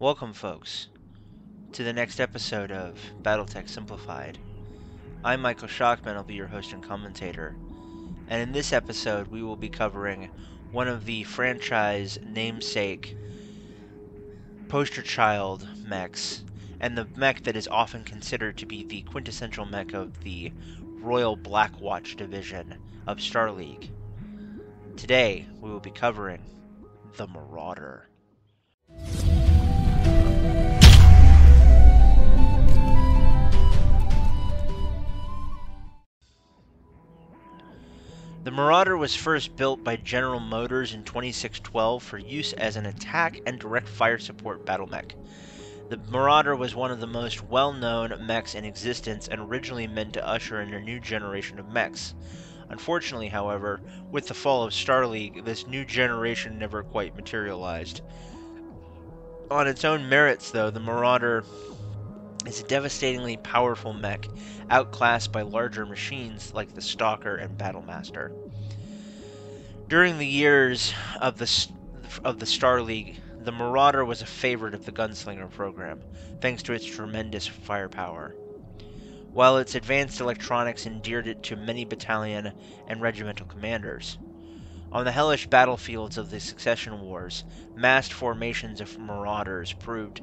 Welcome, folks, to the next episode of Battletech Simplified. I'm Michael Schachman, I'll be your host and commentator, and in this episode we will be covering one of the franchise namesake poster child mechs, and the mech that is often considered to be the quintessential mech of the Royal Blackwatch division of Star League. Today we will be covering the Marauder. The Marauder was first built by General Motors in 2612 for use as an attack and direct fire support battle mech. The Marauder was one of the most well-known mechs in existence and originally meant to usher in a new generation of mechs. Unfortunately, however, with the fall of Star League, this new generation never quite materialized. On its own merits, though, the Marauder is a devastatingly powerful mech, outclassed by larger machines like the Stalker and Battlemaster. During the years of the Star League, the Marauder was a favorite of the Gunslinger program, thanks to its tremendous firepower. While its advanced electronics endeared it to many battalion and regimental commanders. On the hellish battlefields of the Succession Wars, massed formations of Marauders proved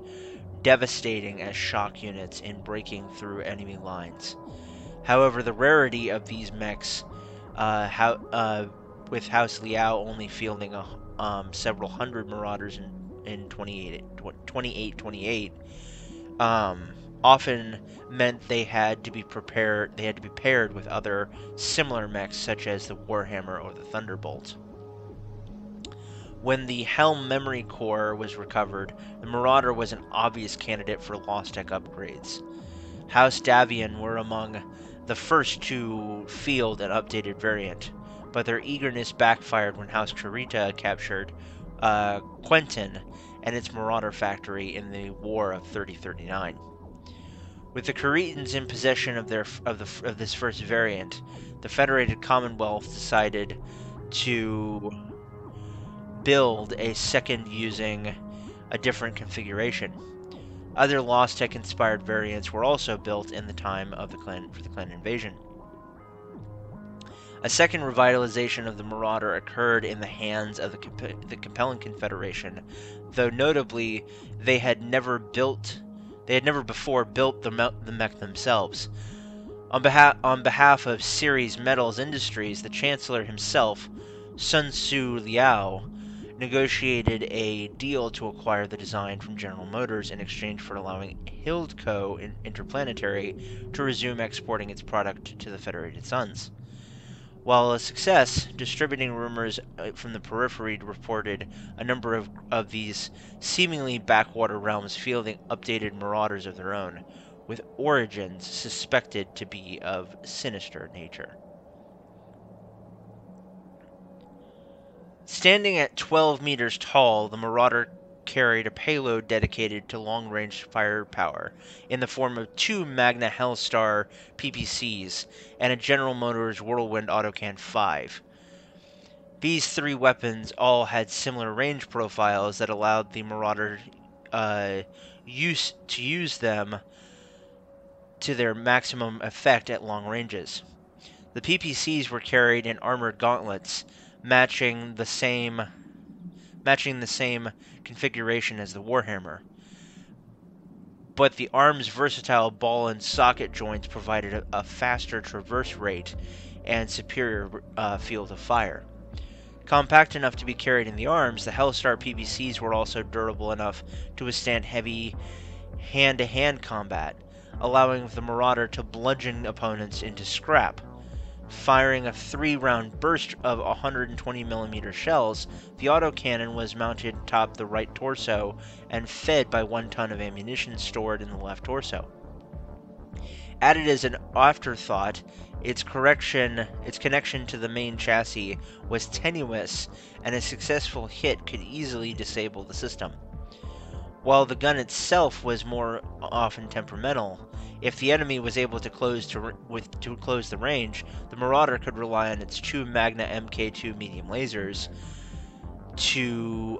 devastating as shock units in breaking through enemy lines. However, the rarity of these mechs, with House Liao only fielding several hundred Marauders in 2828, often meant they had to be paired with other similar mechs such as the Warhammer or the Thunderbolt. When the Helm memory core was recovered, the Marauder was an obvious candidate for Lost Tech upgrades. House Davion were among the first to field an updated variant, but their eagerness backfired when House Kurita captured Quentin and its Marauder factory in the War of 3039. With the Kuritans in possession of this first variant, the Federated Commonwealth decided to build a second using a different configuration. Other Lost Tech inspired variants were also built in the time of the Clan invasion. A second revitalization of the Marauder occurred in the hands of the Capellan Confederation, though notably they had never before built the mech themselves. On behalf of Ceres Metals Industries, the Chancellor himself, Sun Tzu Liao, negotiated a deal to acquire the design from General Motors in exchange for allowing Hildco Interplanetary to resume exporting its product to the Federated Suns. While a success, distributing rumors from the periphery reported a number of these seemingly backwater realms fielding updated Marauders of their own, with origins suspected to be of sinister nature. Standing at 12 meters tall, the Marauder carried a payload dedicated to long-range firepower in the form of two Magna Hellstar PPCs and a General Motors Whirlwind Autocan 5. These three weapons all had similar range profiles that allowed the Marauder to use them to their maximum effect at long ranges. The PPCs were carried in armored gauntlets, matching the same configuration as the Warhammer. But the arm's versatile ball and socket joints provided a faster traverse rate and superior field of fire. Compact enough to be carried in the arms, the Hellstar PPCs were also durable enough to withstand heavy hand-to-hand combat, allowing the Marauder to bludgeon opponents into scrap. Firing a 3-round burst of 120mm shells, the autocannon was mounted atop the right torso and fed by 1 ton of ammunition stored in the left torso. Added as an afterthought, its connection to the main chassis was tenuous, and a successful hit could easily disable the system. While the gun itself was more often temperamental, if the enemy was able to close the range, the Marauder could rely on its two Magna Mk2 medium lasers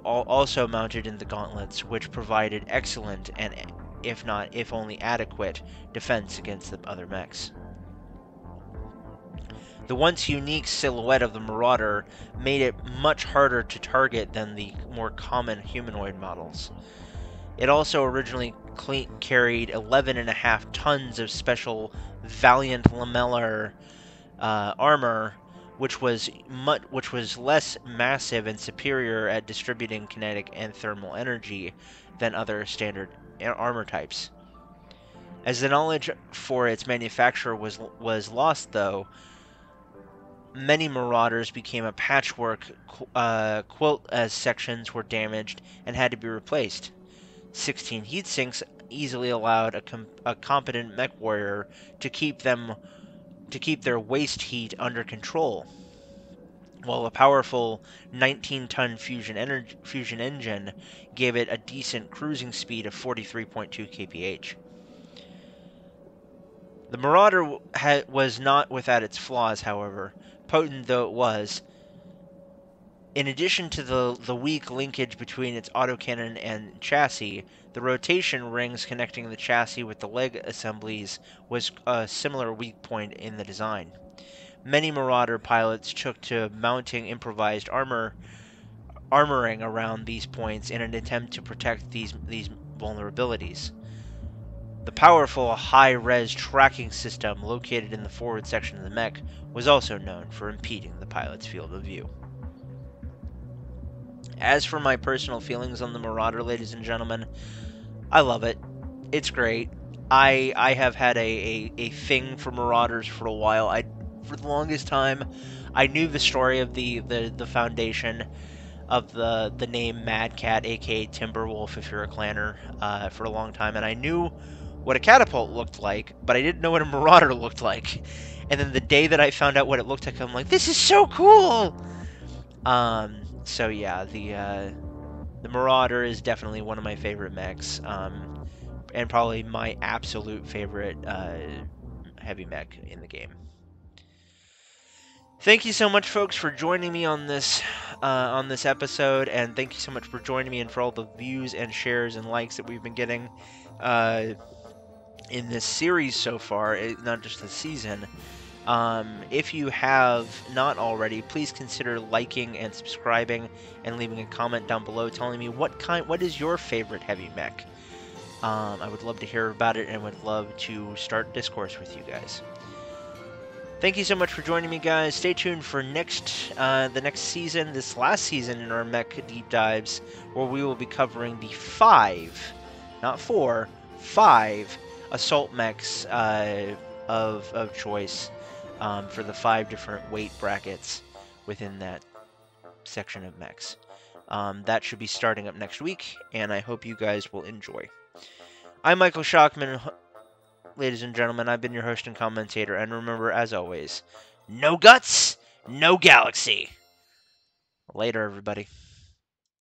also mounted in the gauntlets, which provided excellent and, if only adequate, defense against the other mechs. The once unique silhouette of the Marauder made it much harder to target than the more common humanoid models. It also originally carried 11.5 tons of special Valiant lamellar armor, which was less massive and superior at distributing kinetic and thermal energy than other standard armor types. As the knowledge for its manufacture was lost, though, many Marauders became a patchwork quilt as sections were damaged and had to be replaced. 16 heatsinks easily allowed a competent mech warrior to keep their waste heat under control, while a powerful 19-ton fusion engine gave it a decent cruising speed of 43.2 kph. The Marauder was not without its flaws, however, potent though it was. In addition to the weak linkage between its autocannon and chassis, the rotation rings connecting the chassis with the leg assemblies was a similar weak point in the design. Many Marauder pilots took to mounting improvised armoring around these points in an attempt to protect these vulnerabilities. The powerful high-res tracking system located in the forward section of the mech was also known for impeding the pilot's field of view. As for my personal feelings on the Marauder, ladies and gentlemen, I love it. It's great. I have had a thing for Marauders for a while. For the longest time, I knew the story of the foundation of the name Mad Cat, aka Timberwolf, if you're a clanner, for a long time, and I knew what a catapult looked like, but I didn't know what a Marauder looked like. And then the day that I found out what it looked like, I'm like, this is so cool! So yeah, the Marauder is definitely one of my favorite mechs, and probably my absolute favorite heavy mech in the game. Thank you so much, folks, for joining me on this episode, and thank you so much for joining me and for all the views and shares and likes that we've been getting in this series so far, not just this season. If you have not already, please consider liking and subscribing and leaving a comment down below telling me what is your favorite heavy mech. I would love to hear about it and would love to start discourse with you guys. Thank you so much for joining me, guys. Stay tuned for the next season, this last season in our mech deep dives, where we will be covering the 5, not 4, 5 assault mechs of choice for the 5 different weight brackets within that section of mechs. That should be starting up next week, and I hope you guys will enjoy. I'm Michael Shockman, ladies and gentlemen. I've been your host and commentator, and remember, as always, no guts, no galaxy. Later, everybody.